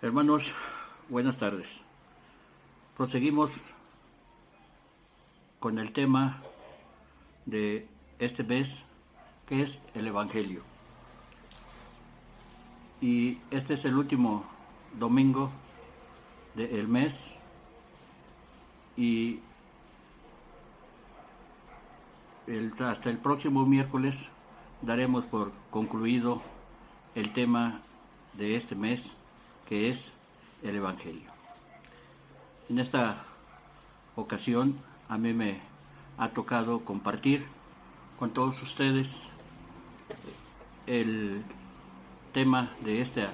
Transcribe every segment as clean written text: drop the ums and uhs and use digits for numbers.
Hermanos, buenas tardes. Proseguimos con el tema de este mes, que es el Evangelio. Y este es el último domingo del mes y hasta el próximo miércoles daremos por concluido el tema de este mes, que es el Evangelio. En esta ocasión a mí me ha tocado compartir con todos ustedes el tema de esta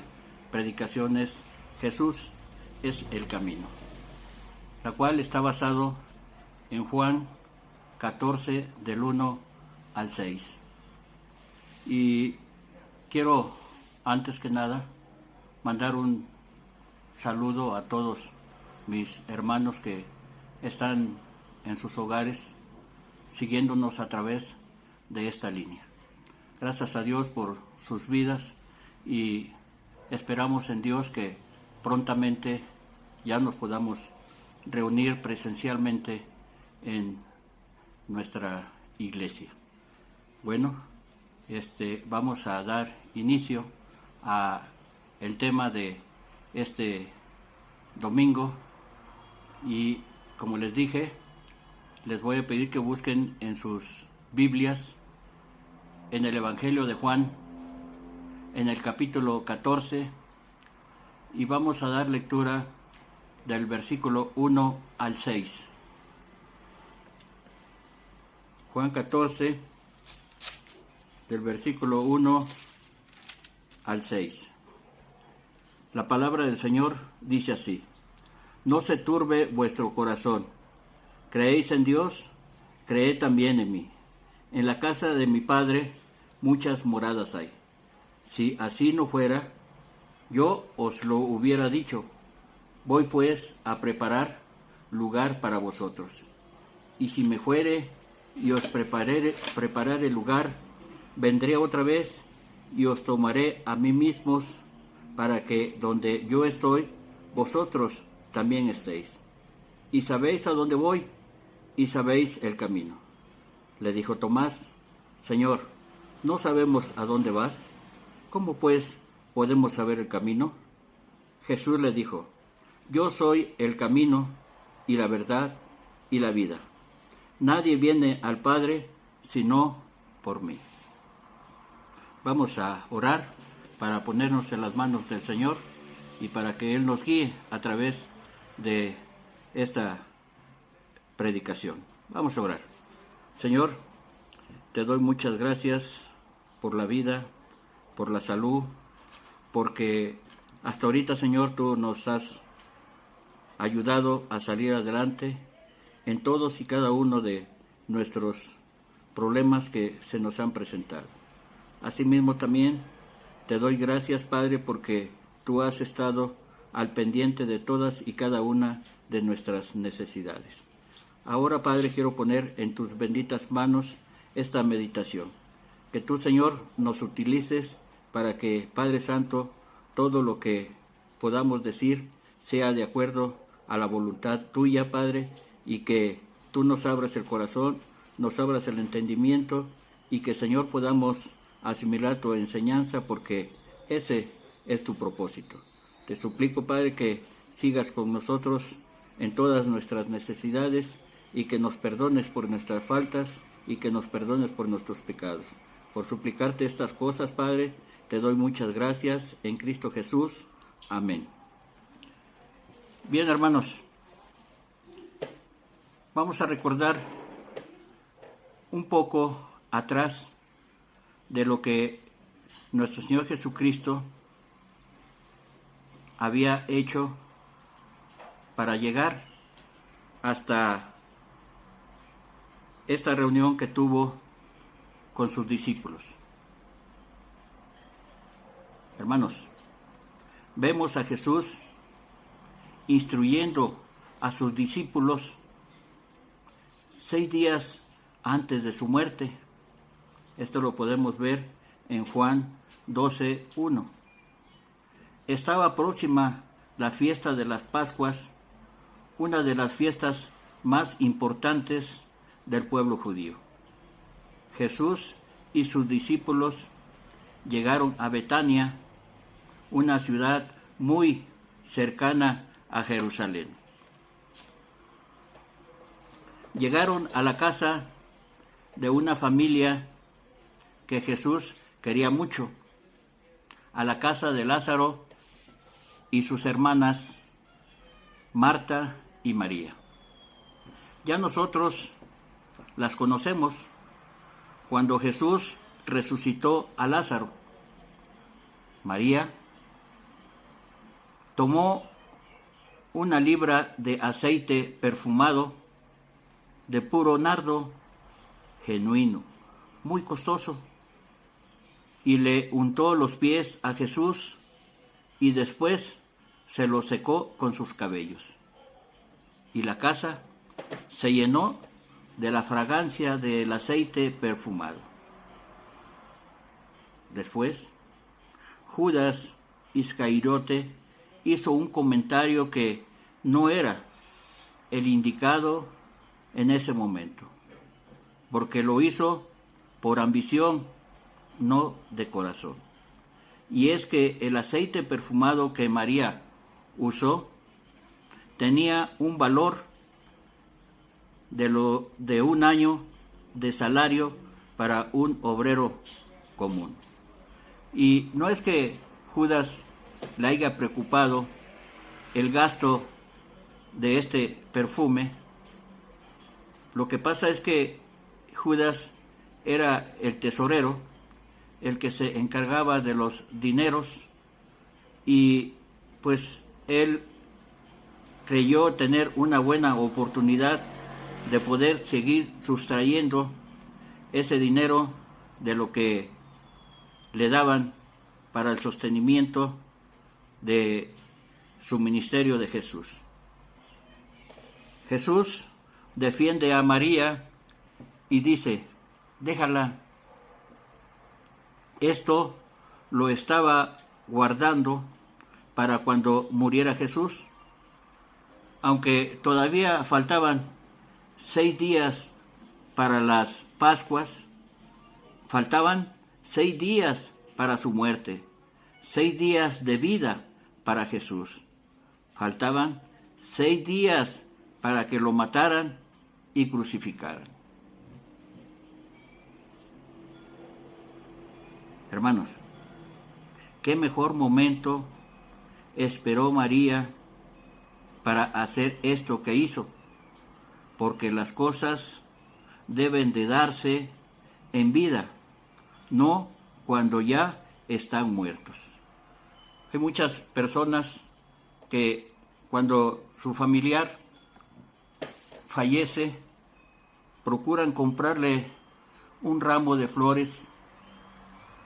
predicación es Jesús es el camino, la cual está basado en Juan 14 del 1 al 6. Y quiero antes que nada mandar un saludo a todos mis hermanos que están en sus hogares siguiéndonos a través de esta línea. Gracias a Dios por sus vidas y esperamos en Dios que prontamente ya nos podamos reunir presencialmente en nuestra iglesia. Bueno, vamos a dar inicio a el tema de este domingo y como les dije, les voy a pedir que busquen en sus Biblias en el Evangelio de Juan, en el capítulo 14, y vamos a dar lectura del versículo 1 al 6. Juan 14, del versículo 1 al 6. La palabra del Señor dice así: No se turbe vuestro corazón. ¿Creéis en Dios? Creed también en mí. En la casa de mi Padre muchas moradas hay. Si así no fuera, yo os lo hubiera dicho. Voy pues a preparar lugar para vosotros. Y si me fuere y os prepararé lugar, vendré otra vez y os tomaré a mí mismos, para que donde yo estoy, vosotros también estéis. Y sabéis a dónde voy, y sabéis el camino. Le dijo Tomás: Señor, no sabemos a dónde vas. ¿Cómo pues podemos saber el camino? Jesús le dijo: Yo soy el camino y la verdad y la vida. Nadie viene al Padre sino por mí. Vamos a orar para ponernos en las manos del Señor y para que Él nos guíe a través de esta predicación. Vamos a orar. Señor, te doy muchas gracias por la vida, por la salud, porque hasta ahorita, Señor, tú nos has ayudado a salir adelante en todos y cada uno de nuestros problemas que se nos han presentado. Asimismo también te doy gracias, Padre, porque tú has estado al pendiente de todas y cada una de nuestras necesidades. Ahora, Padre, quiero poner en tus benditas manos esta meditación. Que tú, Señor, nos utilices para que, Padre Santo, todo lo que podamos decir sea de acuerdo a la voluntad tuya, Padre, y que tú nos abras el corazón, nos abras el entendimiento y que, Señor, podamos asimilar tu enseñanza, porque ese es tu propósito. Te suplico, Padre, que sigas con nosotros en todas nuestras necesidades y que nos perdones por nuestras faltas y que nos perdones por nuestros pecados. Por suplicarte estas cosas, Padre, te doy muchas gracias en Cristo Jesús. Amén. Bien, hermanos, vamos a recordar un poco atrás de lo que nuestro Señor Jesucristo había hecho para llegar hasta esta reunión que tuvo con sus discípulos. Hermanos, vemos a Jesús instruyendo a sus discípulos 6 días antes de su muerte. Esto lo podemos ver en Juan 12:1. Estaba próxima la fiesta de las Pascuas, una de las fiestas más importantes del pueblo judío. Jesús y sus discípulos llegaron a Betania, una ciudad muy cercana a Jerusalén. Llegaron a la casa de una familia que Jesús quería mucho, a la casa de Lázaro y sus hermanas Marta y María. Ya nosotros las conocemos cuando Jesús resucitó a Lázaro. María tomó una libra de aceite perfumado de puro nardo genuino, muy costoso, y le untó los pies a Jesús y después se los secó con sus cabellos. Y la casa se llenó de la fragancia del aceite perfumado. Después, Judas Iscariote hizo un comentario que no era el indicado en ese momento, porque lo hizo por ambición, no de corazón. Y es que el aceite perfumado que María usó tenía un valor de un año de salario para un obrero común. Y no es que Judas le haya preocupado el gasto de este perfume. Lo que pasa es que Judas era el tesorero, el que se encargaba de los dineros, y pues él creyó tener una buena oportunidad de poder seguir sustrayendo ese dinero de lo que le daban para el sostenimiento de su ministerio de Jesús. Jesús defiende a María y dice: déjala. Esto lo estaba guardando para cuando muriera Jesús. Aunque todavía faltaban 6 días para las Pascuas, faltaban 6 días para su muerte, 6 días de vida para Jesús. Faltaban 6 días para que lo mataran y crucificaran. Hermanos, ¿qué mejor momento esperó María para hacer esto que hizo? Porque las cosas deben de darse en vida, no cuando ya están muertos. Hay muchas personas que cuando su familiar fallece, procuran comprarle un ramo de flores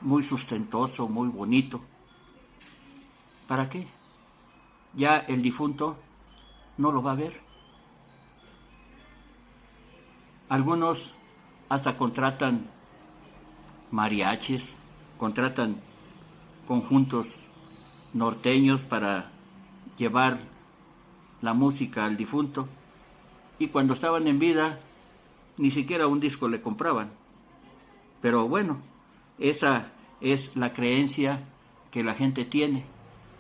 muy sustentoso, muy bonito. ¿Para qué? Ya el difunto no lo va a ver. Algunos hasta contratan mariachis, contratan conjuntos norteños para llevar la música al difunto, y cuando estaban en vida ni siquiera un disco le compraban. Pero bueno, esa es la creencia que la gente tiene.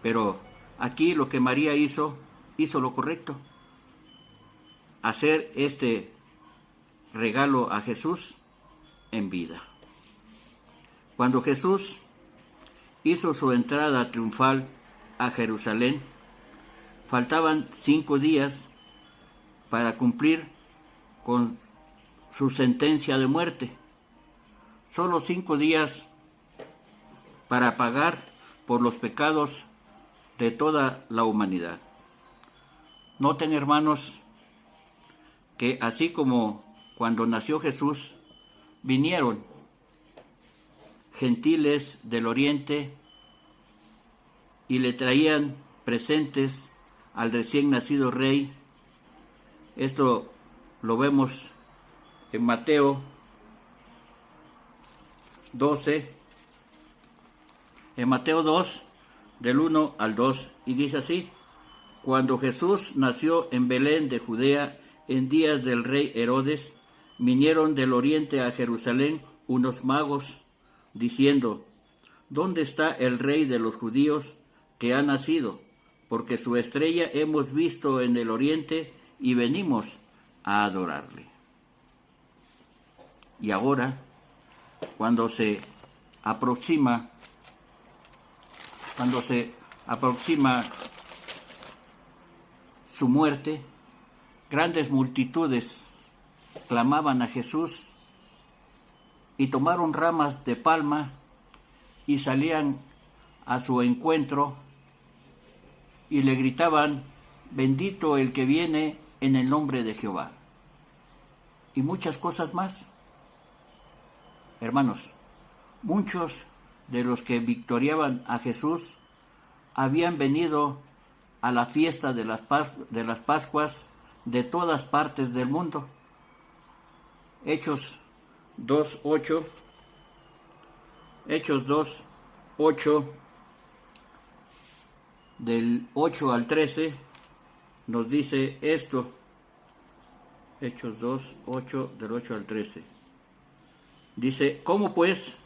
Pero aquí lo que María hizo lo correcto. Hacer este regalo a Jesús en vida. Cuando Jesús hizo su entrada triunfal a Jerusalén, faltaban 5 días para cumplir con su sentencia de muerte. Solo 5 días para pagar por los pecados de toda la humanidad. Noten, hermanos, que así como cuando nació Jesús, vinieron gentiles del oriente y le traían presentes al recién nacido rey. Esto lo vemos en Mateo 12, en Mateo 2, del 1 al 2, y dice así: Cuando Jesús nació en Belén de Judea, en días del rey Herodes, vinieron del oriente a Jerusalén unos magos, diciendo: ¿Dónde está el rey de los judíos que ha nacido? Porque su estrella hemos visto en el oriente y venimos a adorarle. Y ahora, cuando se aproxima su muerte, grandes multitudes clamaban a Jesús y tomaron ramas de palma y salían a su encuentro y le gritaban: bendito el que viene en el nombre de Jehová. Y muchas cosas más. Hermanos, muchos de los que victoriaban a Jesús habían venido a la fiesta de las Pascuas de todas partes del mundo. Hechos 2:8, del 8 al 13, nos dice esto. Hechos 2:8, del 8 al 13. Dice: ¿Cómo pues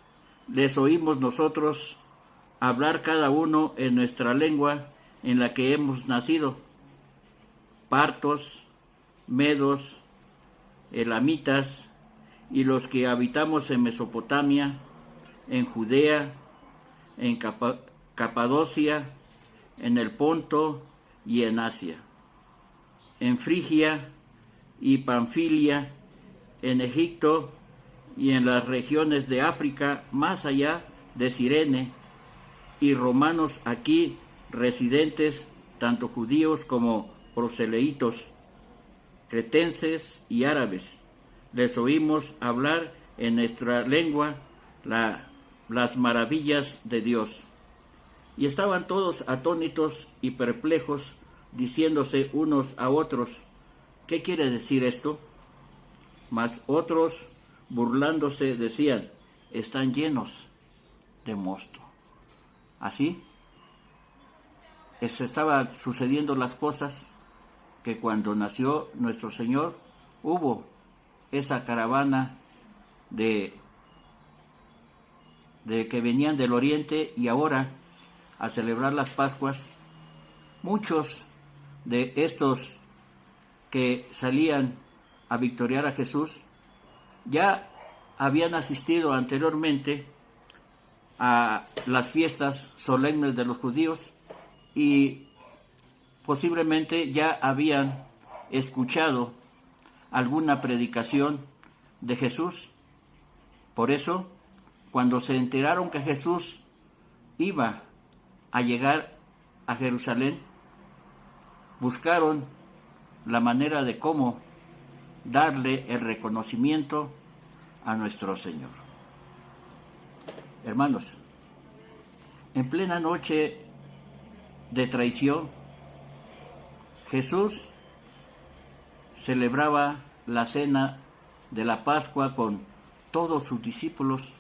les oímos nosotros hablar cada uno en nuestra lengua en la que hemos nacido? Partos, medos, elamitas, y los que habitamos en Mesopotamia, en Judea, en Capadocia, en el Ponto y en Asia, en Frigia y Panfilia, en Egipto y en las regiones de África, más allá de Cirene, y romanos aquí residentes, tanto judíos como proseleitos, cretenses y árabes. Les oímos hablar en nuestra lengua las maravillas de Dios. Y estaban todos atónitos y perplejos, diciéndose unos a otros: ¿qué quiere decir esto? Mas otros, burlándose, decían: están llenos de mosto. Así estaban sucediendo las cosas, que cuando nació nuestro Señor hubo esa caravana de que venían del oriente, y ahora, a celebrar las Pascuas, muchos de estos que salían a victoriar a Jesús ya habían asistido anteriormente a las fiestas solemnes de los judíos y posiblemente ya habían escuchado alguna predicación de Jesús. Por eso, cuando se enteraron que Jesús iba a llegar a Jerusalén, buscaron la manera de cómo darle el reconocimiento a nuestro Señor. Hermanos, en plena noche de traición, Jesús celebraba la cena de la Pascua con todos sus discípulos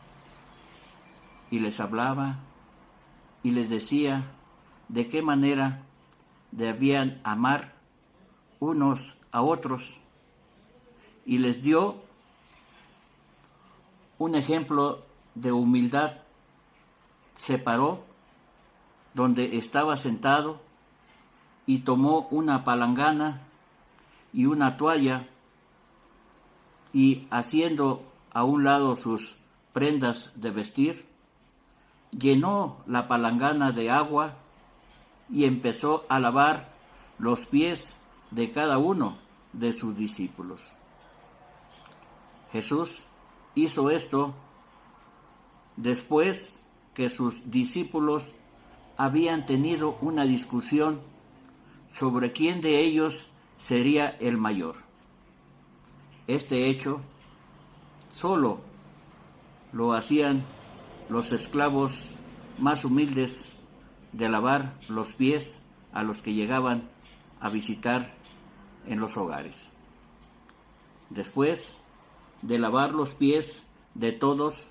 y les hablaba y les decía de qué manera debían amar unos a otros, y les dio un ejemplo de humildad. Se paró donde estaba sentado y tomó una palangana y una toalla, y haciendo a un lado sus prendas de vestir, llenó la palangana de agua y empezó a lavar los pies de cada uno de sus discípulos. Jesús hizo esto después que sus discípulos habían tenido una discusión sobre quién de ellos sería el mayor. Este hecho solo lo hacían los esclavos más humildes, de lavar los pies a los que llegaban a visitar en los hogares. Después de lavar los pies de todos,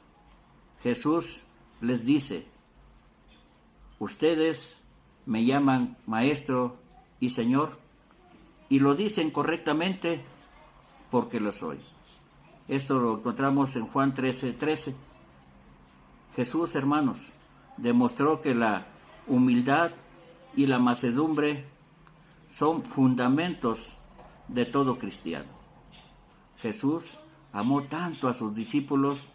Jesús les dice: ustedes me llaman maestro y Señor, y lo dicen correctamente porque lo soy. Esto lo encontramos en Juan 13:13. Jesús, hermanos, demostró que la humildad y la mansedumbre son fundamentos de todo cristiano. Jesús amó tanto a sus discípulos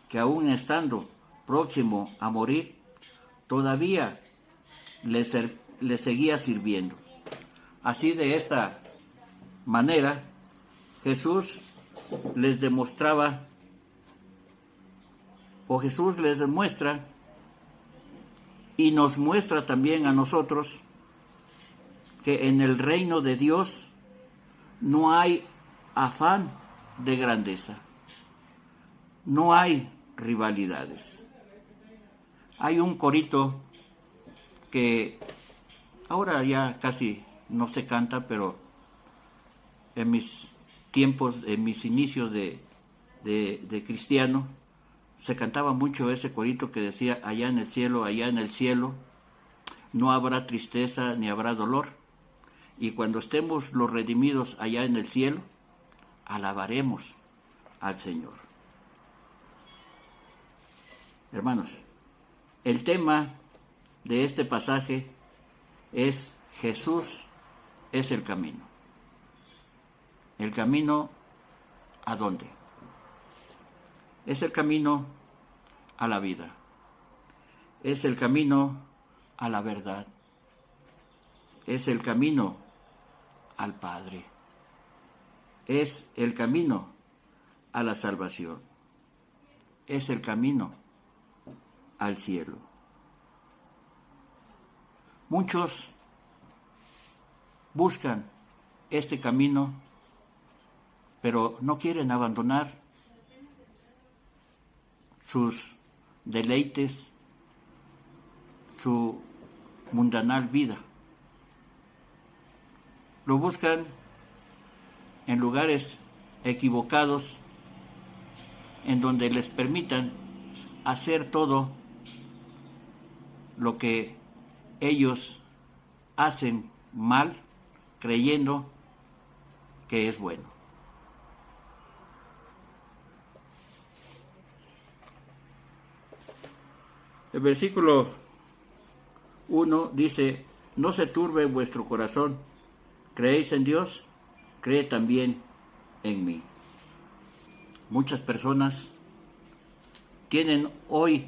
que aún estando próximo a morir, todavía les seguía sirviendo. Así, de esta manera, Jesús les demuestra y nos muestra también a nosotros que en el reino de Dios no hay afán de grandeza, no hay rivalidades. Hay un corito que ahora ya casi no se canta, pero en mis tiempos, en mis inicios de cristiano, se cantaba mucho ese corito que decía: allá en el cielo, no habrá tristeza ni habrá dolor. Y cuando estemos los redimidos allá en el cielo, alabaremos al Señor. Hermanos, el tema de este pasaje es: Jesús es el camino. ¿El camino a dónde? Es el camino a la vida. Es el camino a la verdad. Es el camino al Padre. Es el camino a la salvación. Es el camino al cielo. Muchos buscan este camino, pero no quieren abandonar sus deleites, su mundanal vida. Lo buscan en lugares equivocados, en donde les permitan hacer todo lo que ellos hacen mal, creyendo que es bueno. El versículo 1 dice: no se turbe vuestro corazón, creéis en Dios, cree también en mí. Muchas personas tienen hoy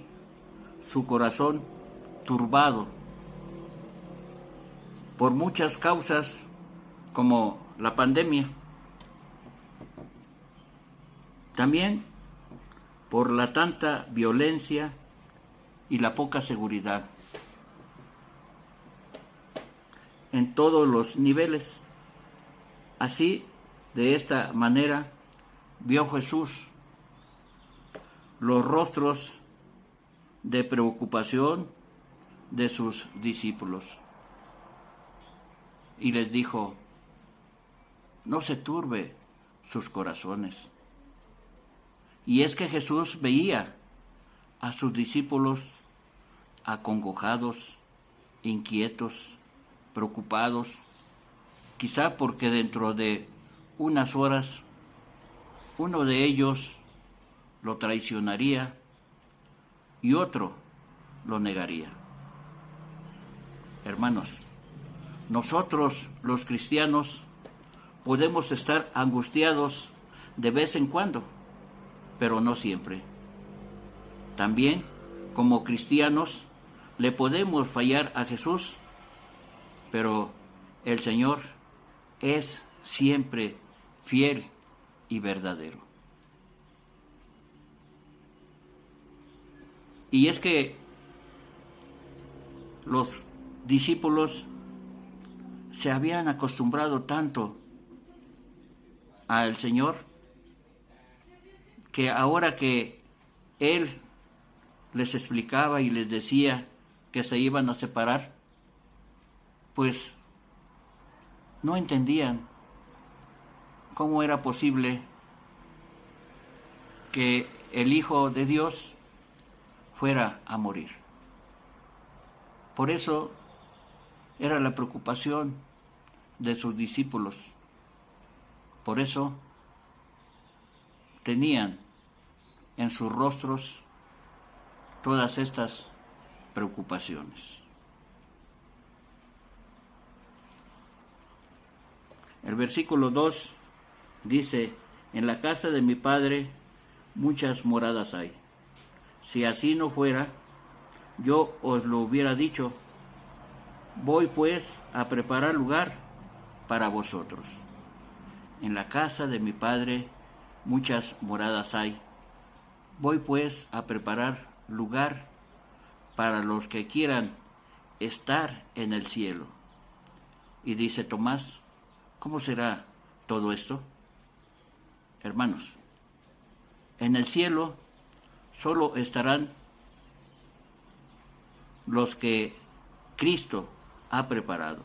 su corazón turbado por muchas causas, como la pandemia, también por la tanta violencia y la poca seguridad en todos los niveles. Así, de esta manera, vio Jesús los rostros de preocupación de sus discípulos y les dijo: no se turbe sus corazones. Y es que Jesús veía a sus discípulos acongojados, inquietos, preocupados, quizá porque dentro de unas horas uno de ellos lo traicionaría y otro lo negaría. Hermanos, nosotros los cristianos podemos estar angustiados de vez en cuando, pero no siempre. También, como cristianos, le podemos fallar a Jesús, pero el Señor es siempre fiel y verdadero. Y es que los discípulos se habían acostumbrado tanto al Señor que ahora que Él les explicaba y les decía que se iban a separar, pues no entendían cómo era posible que el Hijo de Dios fuera a morir. Por eso era la preocupación de sus discípulos. Por eso tenían en sus rostros todas estas preocupaciones. El versículo 2 dice: en la casa de mi Padre muchas moradas hay. Si así no fuera, yo os lo hubiera dicho. Voy pues a preparar lugar para vosotros. En la casa de mi Padre muchas moradas hay. Voy pues a preparar lugar para los que quieran estar en el cielo. Y dice Tomás: ¿cómo será todo esto? Hermanos, en el cielo solo estarán los que Cristo ha preparado,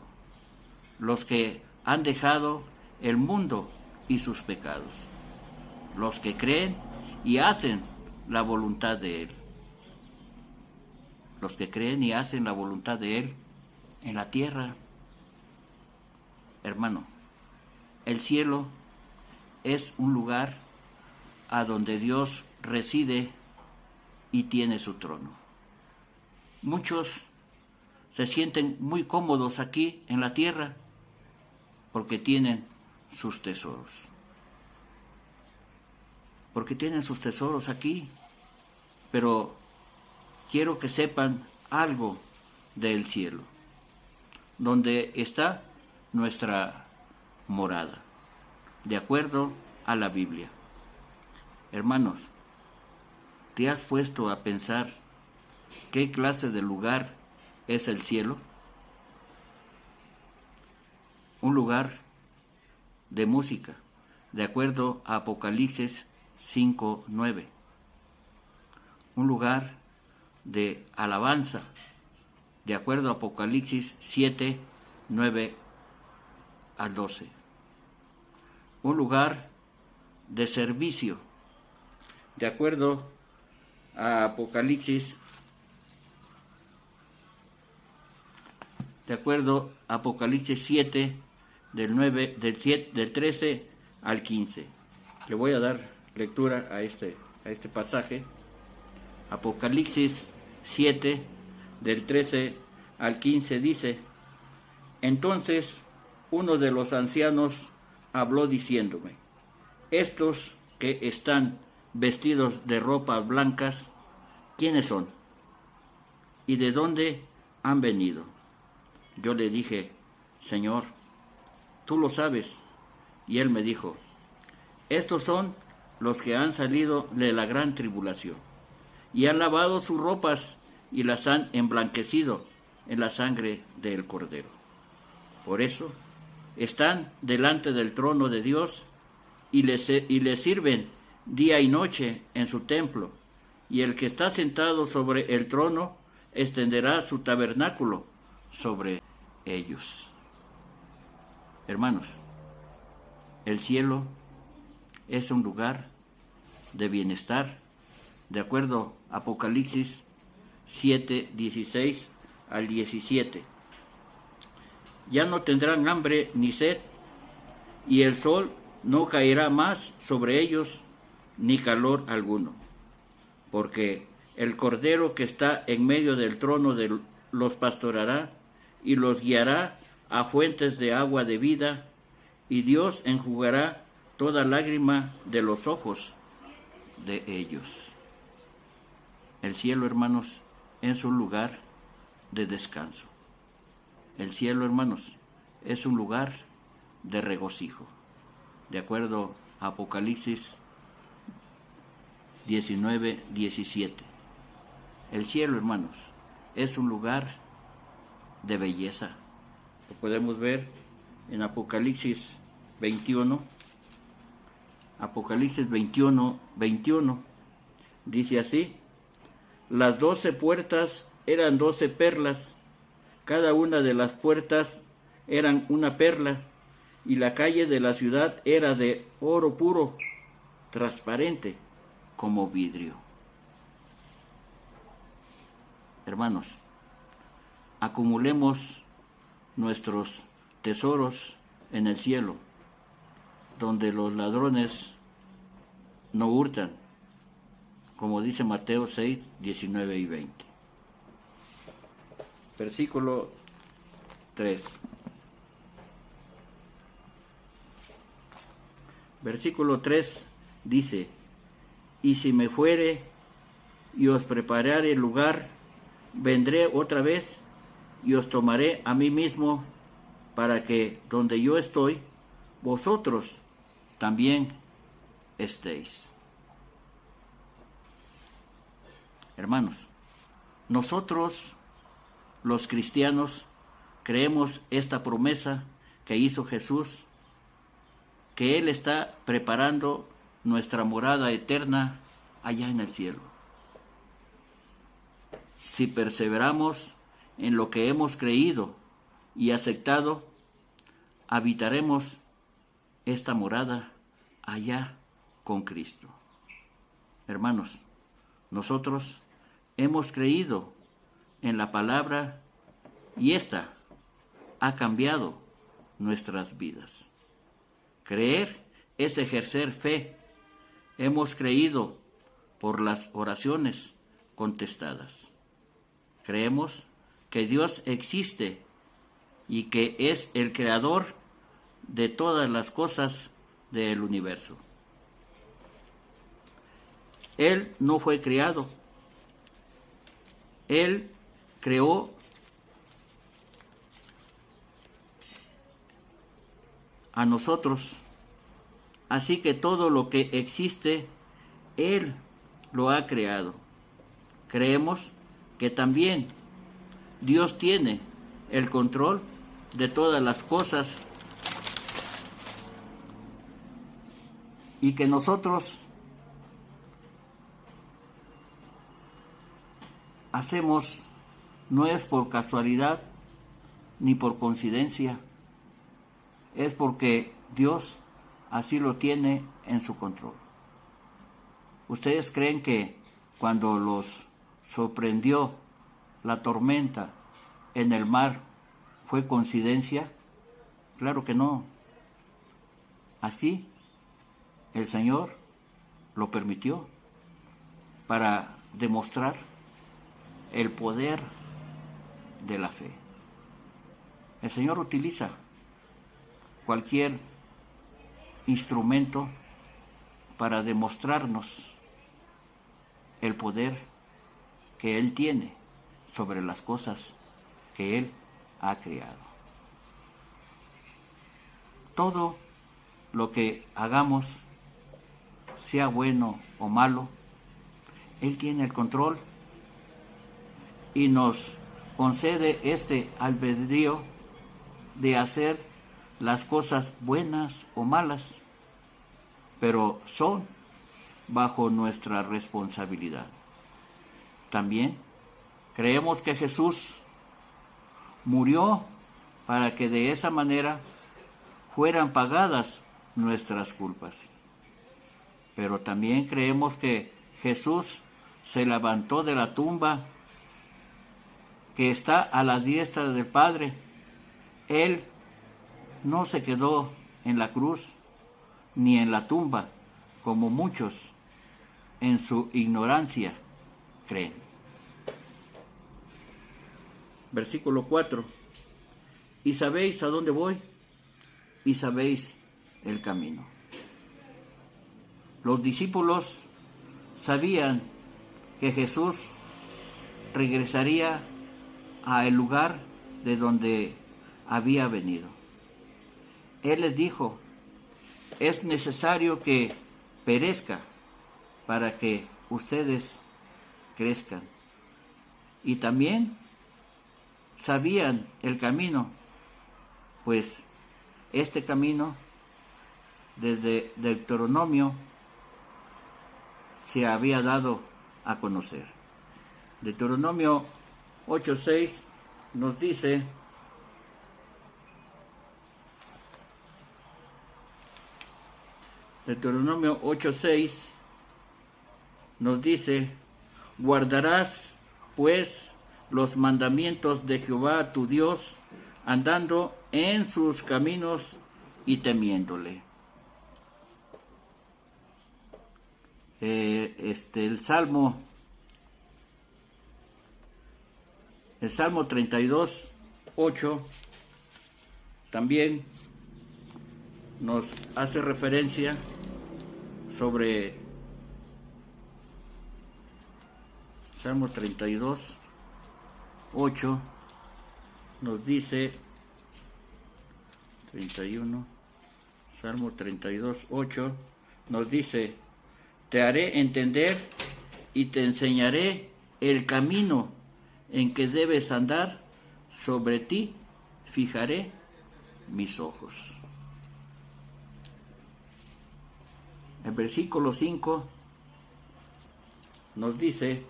los que han dejado el mundo y sus pecados, los que creen y hacen la voluntad de Él, los que creen y hacen la voluntad de Él en la tierra. Hermano, el cielo es un lugar a donde Dios reside y tiene su trono. Muchos se sienten muy cómodos aquí en la tierra porque tienen sus tesoros. Porque tienen sus tesoros aquí. Pero quiero que sepan algo del cielo, donde está nuestra morada, de acuerdo a la Biblia. Hermanos, ¿te has puesto a pensar qué clase de lugar es el cielo? Un lugar de música, de acuerdo a Apocalipsis 5:9. Un lugar de alabanza, de acuerdo a Apocalipsis 7:9 al 12. Un lugar de servicio, de acuerdo a Apocalipsis 7 del 13 al 15. Le voy a dar lectura a este pasaje. Apocalipsis 7 del 13 al 15 dice: entonces uno de los ancianos habló diciéndome: estos que están vestidos de ropas blancas, ¿quiénes son? ¿Y de dónde han venido? Yo le dije: Señor, tú lo sabes. Y él me dijo: estos son los que han salido de la gran tribulación, y han lavado sus ropas y las han emblanquecido en la sangre del Cordero. Por eso están delante del trono de Dios y le sirven día y noche en su templo, y el que está sentado sobre el trono extenderá su tabernáculo sobre ellos. Hermanos, el cielo es un lugar de bienestar, de acuerdo a Apocalipsis 7, 16 al 17. Ya no tendrán hambre ni sed, y el sol no caerá más sobre ellos, ni calor alguno, porque el Cordero que está en medio del trono los pastoreará y los guiará a fuentes de agua de vida, y Dios enjugará toda lágrima de los ojos de ellos. El cielo, hermanos, es un lugar de descanso. El cielo, hermanos, es un lugar de regocijo, de acuerdo a Apocalipsis 19, 17. El cielo, hermanos, es un lugar de belleza. Lo podemos ver en Apocalipsis 21. Apocalipsis 21, 21. Dice así: las 12 puertas eran 12 perlas, cada una de las puertas eran una perla, y la calle de la ciudad era de oro puro, transparente como vidrio. Hermanos, acumulemos nuestros tesoros en el cielo, donde los ladrones no hurtan, como dice Mateo 6, 19 y 20. Versículo 3. Versículo 3 dice: y si me fuere y os preparare el lugar, vendré otra vez y os tomaré a mí mismo, para que donde yo estoy, vosotros también estéis. Hermanos, nosotros los cristianos creemos esta promesa que hizo Jesús, que Él está preparando nuestra morada eterna allá en el cielo. Si perseveramos en lo que hemos creído y aceptado, habitaremos esta morada allá con Cristo. Hermanos, nosotros hemos creído en la palabra y esta ha cambiado nuestras vidas. Creer es ejercer fe. Hemos creído por las oraciones contestadas. Creemos que Dios existe y que es el creador de todas las cosas del universo. Él no fue creado. Él creó a nosotros. Así que todo lo que existe, Él lo ha creado. Creemos que también Dios tiene el control de todas las cosas y que nosotros hacemos no es por casualidad ni por coincidencia, es porque Dios así lo tiene en su control. ¿Ustedes creen que cuando los sorprendió la tormenta en el mar fue coincidencia? Claro que no. Así el Señor lo permitió para demostrar el poder de la fe. El Señor utiliza cualquier instrumento para demostrarnos el poder que Él tiene sobre las cosas que Él ha creado. Todo lo que hagamos, sea bueno o malo, Él tiene el control y nos concede este albedrío de hacer las cosas buenas o malas, pero son bajo nuestra responsabilidad. También creemos que Jesús murió para que de esa manera fueran pagadas nuestras culpas. Pero también creemos que Jesús se levantó de la tumba que está a la diestra del Padre. Él no se quedó en la cruz ni en la tumba, como muchos en su ignorancia creen. Versículo 4. Y sabéis a dónde voy, y sabéis el camino. Los discípulos sabían que Jesús regresaría al lugar de donde había venido. Él les dijo: es necesario que perezca para que ustedes crezcan. Y también sabían el camino, pues este camino desde Deuteronomio se había dado a conocer. Deuteronomio 8:6 nos dice: Deuteronomio 8:6 nos dice: guardarás pues los mandamientos de Jehová tu Dios, andando en sus caminos y temiéndole. El Salmo 32, 8 también nos hace referencia sobre Salmo 32, 8 nos dice 31, Salmo 32, 8 nos dice: te haré entender y te enseñaré el camino en que debes andar, sobre ti fijaré mis ojos. El versículo 5 nos dice: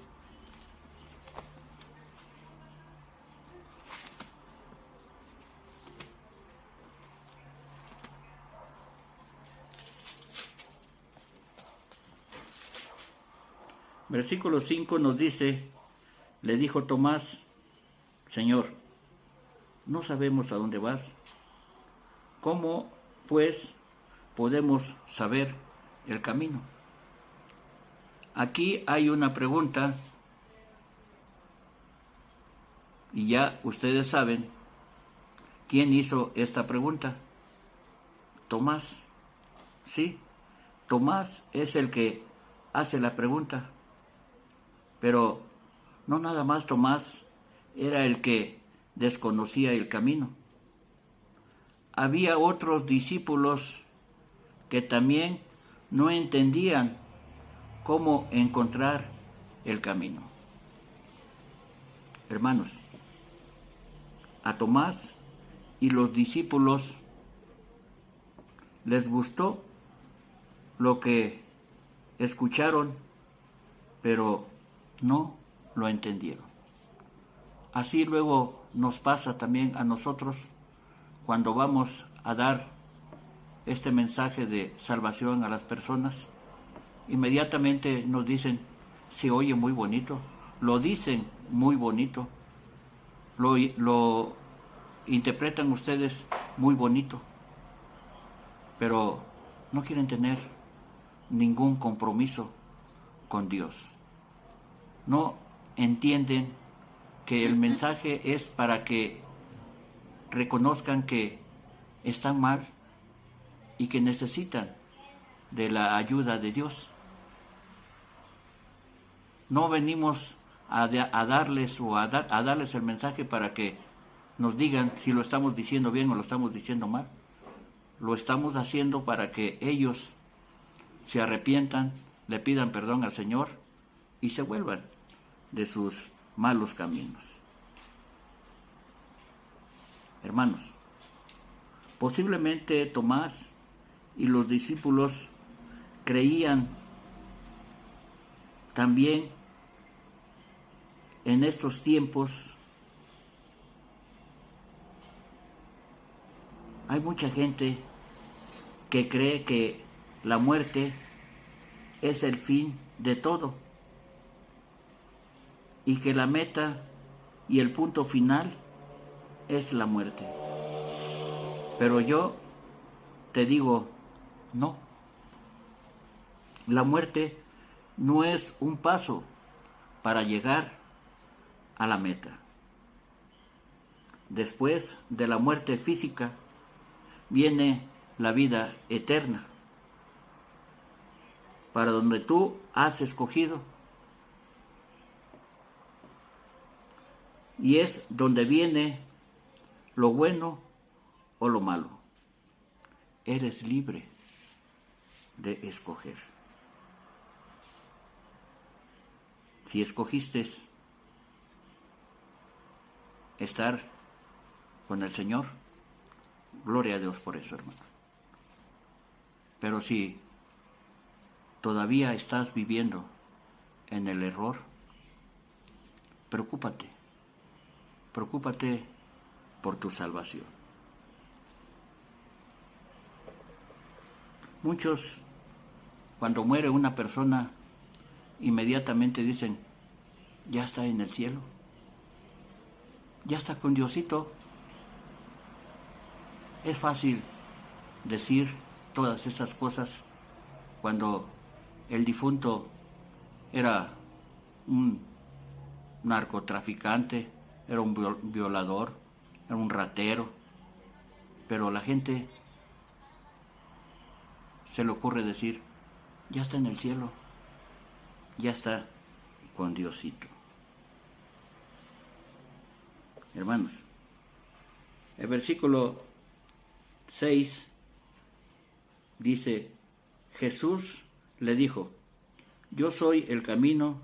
versículo 5 nos dice, le dijo Tomás: Señor, no sabemos a dónde vas. ¿Cómo, pues, podemos saber el camino? Aquí hay una pregunta, y ya ustedes saben quién hizo esta pregunta. Tomás. Sí, Tomás es el que hace la pregunta. Pero no nada más Tomás era el que desconocía el camino. Había otros discípulos que también no entendían cómo encontrar el camino. Hermanos, a Tomás y los discípulos les gustó lo que escucharon, pero no lo entendieron. Así luego nos pasa también a nosotros cuando vamos a dar este mensaje de salvación a las personas. Inmediatamente nos dicen: se oye muy bonito, lo dicen muy bonito, lo interpretan ustedes muy bonito, pero no quieren tener ningún compromiso con Dios. No entienden que el mensaje es para que reconozcan que están mal y que necesitan de la ayuda de Dios. No venimos a darles el mensaje para que nos digan si lo estamos diciendo bien o lo estamos diciendo mal. Lo estamos haciendo para que ellos se arrepientan, le pidan perdón al Señor y se vuelvan de sus malos caminos. Hermanos, posiblemente Tomás y los discípulos creían también en estos tiempos. Hay mucha gente que cree que la muerte es el fin de todo y que la meta y el punto final es la muerte. Pero yo te digo, no. La muerte no es un paso para llegar a la meta. Después de la muerte física viene la vida eterna, para donde tú has escogido. Y es donde viene lo bueno o lo malo. Eres libre de escoger. Si escogiste estar con el Señor, gloria a Dios por eso, hermano. Pero si todavía estás viviendo en el error, preocúpate por tu salvación. Muchos, cuando muere una persona, inmediatamente dicen: ya está en el cielo, ya está con Diosito. Es fácil decir todas esas cosas cuando el difunto era un narcotraficante, era un violador, era un ratero, pero la gente se le ocurre decir, ya está en el cielo, ya está con Diosito. Hermanos, el versículo 6 dice, Jesús le dijo, yo soy el camino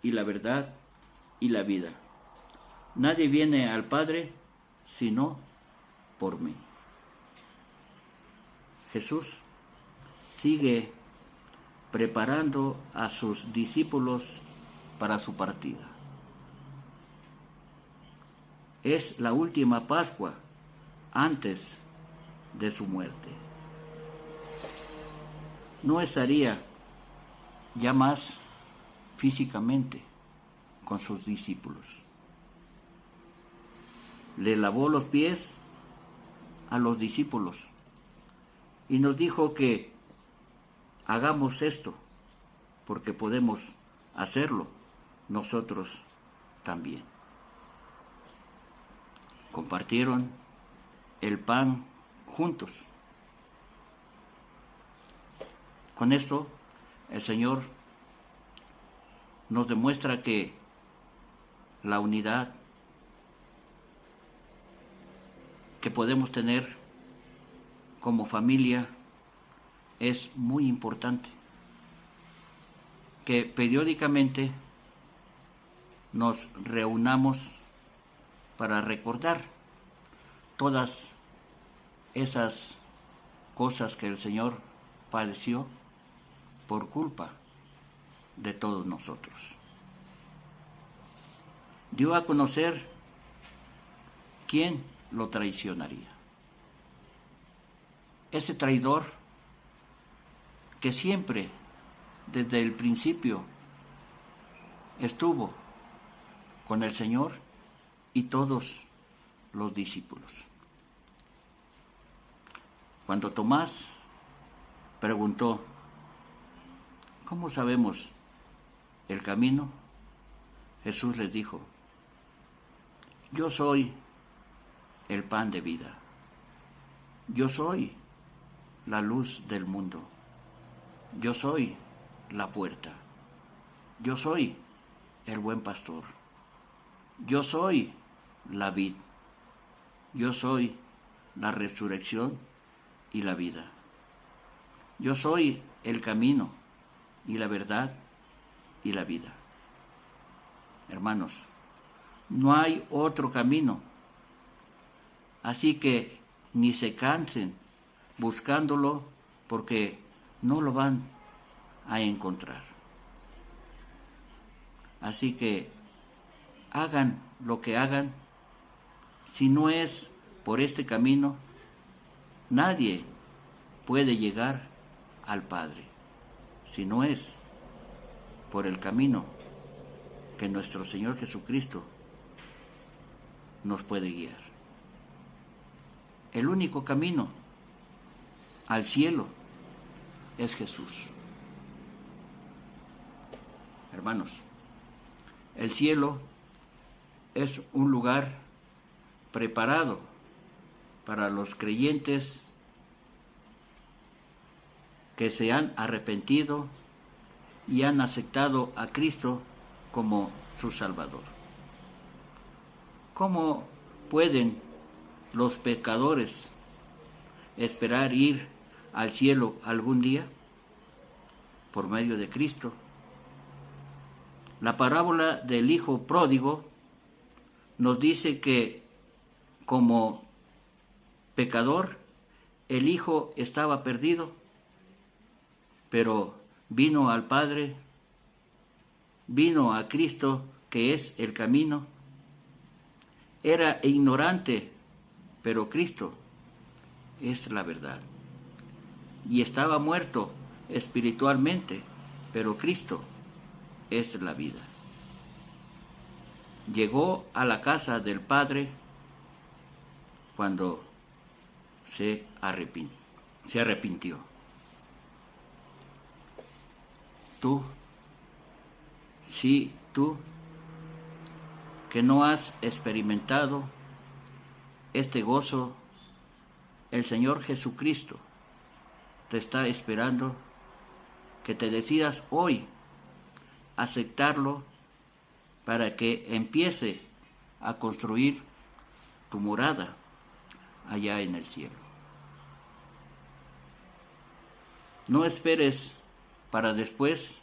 y la verdad y la vida. Nadie viene al Padre sino por mí. Jesús sigue preparando a sus discípulos para su partida. Es la última Pascua antes de su muerte. No estaría ya más físicamente con sus discípulos. Le lavó los pies a los discípulos y nos dijo que hagamos esto porque podemos hacerlo nosotros también. Compartieron el pan juntos. Con esto, el Señor nos demuestra que la unidad que podemos tener como familia es muy importante. Que periódicamente nos reunamos para recordar todas esas cosas que el Señor padeció por culpa de todos nosotros. Dio a conocer quién lo traicionaría. Ese traidor que siempre, desde el principio, estuvo con el Señor y todos los discípulos. Cuando Tomás preguntó, ¿cómo sabemos el camino? Jesús les dijo, yo soy el pan de vida. Yo soy la luz del mundo. Yo soy la puerta. Yo soy el buen pastor. Yo soy la vid. Yo soy la resurrección y la vida. Yo soy el camino y la verdad y la vida. Hermanos, no hay otro camino. Así que ni se cansen buscándolo porque no lo van a encontrar. Así que hagan lo que hagan, si no es por este camino, nadie puede llegar al Padre, si no es por el camino que nuestro Señor Jesucristo nos puede guiar. El único camino al cielo es Jesús. Hermanos, el cielo es un lugar preparado para los creyentes que se han arrepentido y han aceptado a Cristo como su Salvador. ¿Cómo pueden los pecadores esperar ir al cielo algún día? Por medio de Cristo. La parábola del hijo pródigo nos dice que como pecador el hijo estaba perdido, pero vino al Padre, vino a Cristo, que es el camino. Era ignorante, pero Cristo es la verdad. Y estaba muerto espiritualmente, pero Cristo es la vida. Llegó a la casa del Padre cuando se arrepintió. se arrepintió. Tú, sí, tú, que no has experimentado este gozo, el Señor Jesucristo te está esperando que te decidas hoy aceptarlo para que empiece a construir tu morada allá en el cielo. No esperes para después,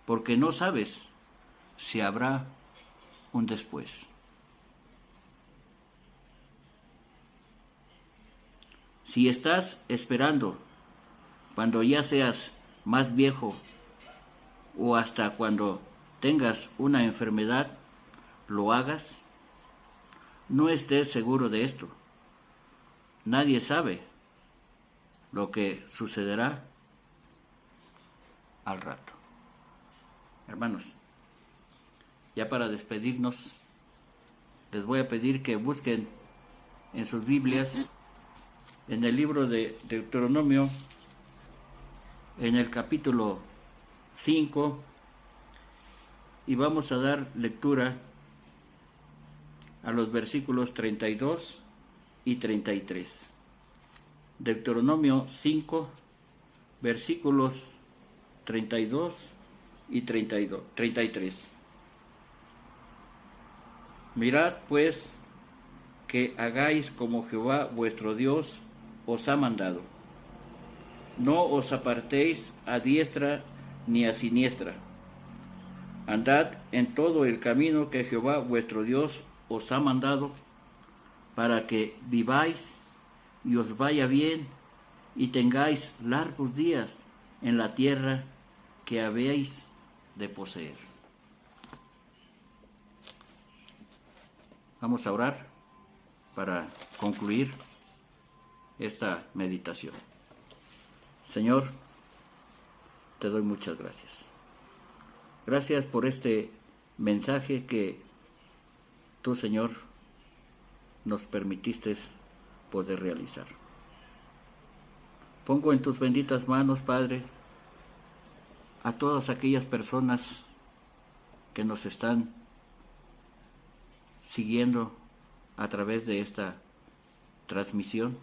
porque no sabes si habrá un después. Si estás esperando cuando ya seas más viejo o hasta cuando tengas una enfermedad, lo hagas, no estés seguro de esto. Nadie sabe lo que sucederá al rato. Hermanos, ya para despedirnos, les voy a pedir que busquen en sus Biblias, en el libro de Deuteronomio, en el capítulo 5, y vamos a dar lectura a los versículos 32 y 33. Deuteronomio 5, versículos 32 y 33. Mirad pues que hagáis como Jehová vuestro Dios os ha mandado. No os apartéis a diestra ni a siniestra. Andad en todo el camino que Jehová vuestro Dios os ha mandado, para que viváis y os vaya bien y tengáis largos días en la tierra que habéis de poseer. Vamos a orar para concluir esta meditación. Señor, te doy muchas gracias. Gracias por este mensaje que tú, Señor, nos permitiste poder realizar. Pongo en tus benditas manos, Padre, a todas aquellas personas que nos están siguiendo a través de esta transmisión,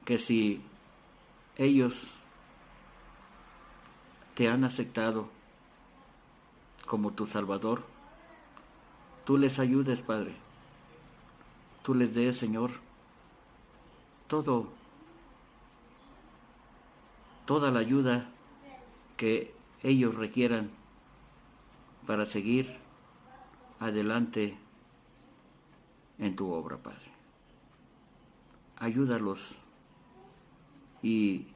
que si ellos te han aceptado como tu Salvador, tú les ayudes, Padre, tú les des, Señor, toda la ayuda que ellos requieran para seguir adelante en tu obra, Padre. Ayúdalos y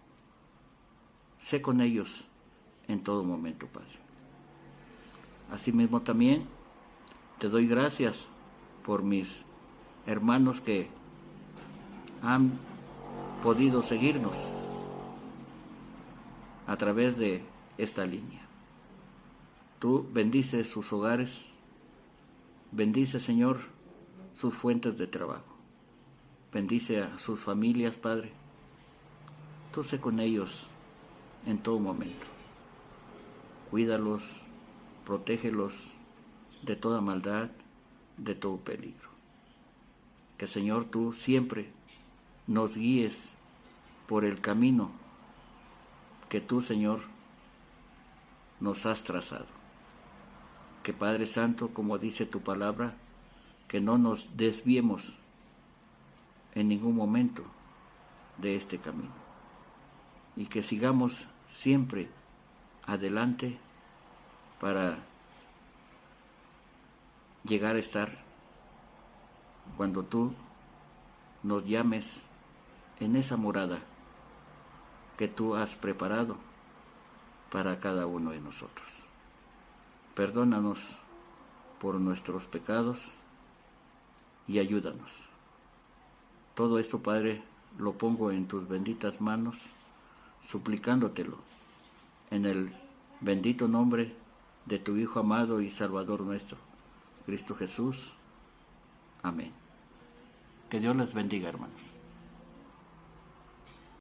sé con ellos en todo momento, Padre. Asimismo también te doy gracias por mis hermanos que han podido seguirnos a través de esta línea. Tú bendices sus hogares, bendice, Señor, sus fuentes de trabajo, bendice a sus familias, Padre. Tú sé con ellos en todo momento. Cuídalos, protégelos de toda maldad, de todo peligro. Que, Señor, tú siempre nos guíes por el camino que tú, Señor, nos has trazado. Que, Padre Santo, como dice tu palabra, que no nos desviemos en ningún momento de este camino y que sigamos siempre adelante para llegar a estar cuando tú nos llames en esa morada que tú has preparado para cada uno de nosotros. Perdónanos por nuestros pecados y ayúdanos. Todo esto, Padre, lo pongo en tus benditas manos, suplicándotelo en el bendito nombre de tu Hijo amado y Salvador nuestro, Cristo Jesús. Amén. Que Dios les bendiga, hermanos.